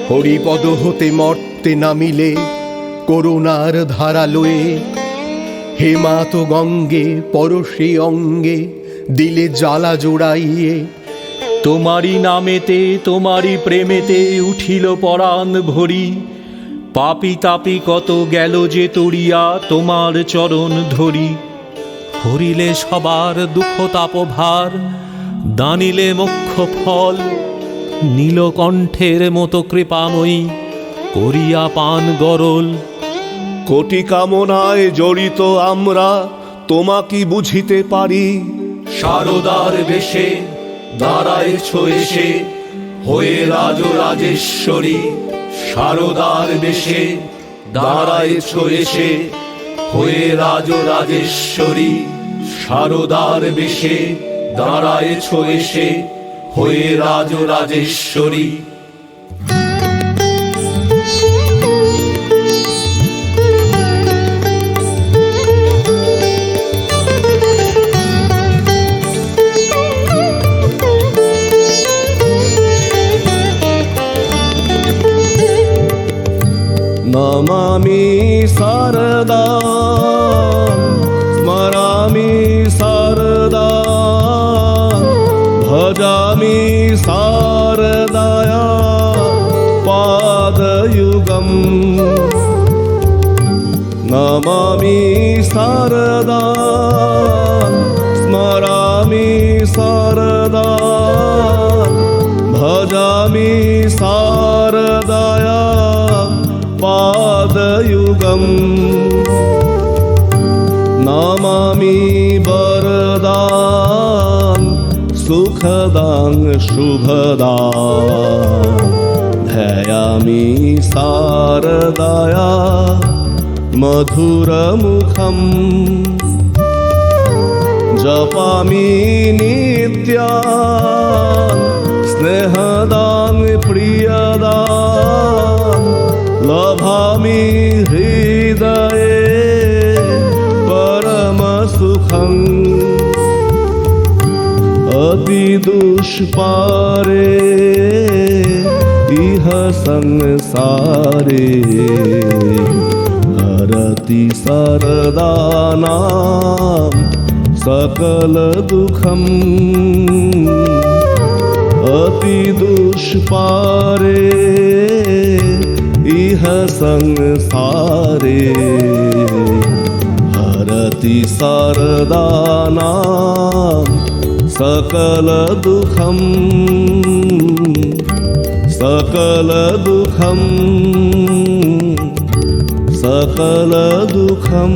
হরিপদ হতে মর্তে নামিলে করুণার ধারালোয়ে, হে মা তো গঙ্গে পরশে অঙ্গে দিলে জ্বালা জোড়াইয়ে। তোমারি নামেতে তোমারি প্রেমেতে উঠিল পরাণ ভরি, পাপি তাপি কত গেল যে তরিয়া তোমার চরণ ধরি। হরিলে সবার দুঃখ তাপ ভার, দানিলে মোক্ষ ফল, নীলকণ্ঠের মতো কৃপাময়ী করিয়া পান গরল। কোটি কামনায় জড়িত আমরা তোমাকে বুঝিতে পারি, শারদার বেশে দাঁড়ায়েছ এসে হয়ে রাজরাজেশ্বরী। শারদার বেশে দাঁড়ায়েছ এসে হয়ে রাজরাজেশ্বরী। শারদার বেশে দাঁড়ায়েছ এসে হয়ে রাজরাজেশ্বরী। নমামি শারদা স্মরামি শারদা, ভজামি শারদায়া পাদযুগম। নমামি শারদা স্মরামি শারদা, ভজামি শারদায়া পাদযুগম। নমামি বরদাং সুখদাং শুভদাং, ধ্যায়ামি শারদায়া মধুরমুখম। জপামি নিত্যাং স্নেহদাং প্রিয়দাং, লভামি হৃদয়ে পরম সুখং। অতি দুষ্পারে ইহ সংসারে, হরতি সরদানাম সকল দুঃখম। অতি দুষ্পারে ইহ সংসারে, হরতি সরদানাম সকল দুঃখম। সকল দুঃখম সকল দুঃখম।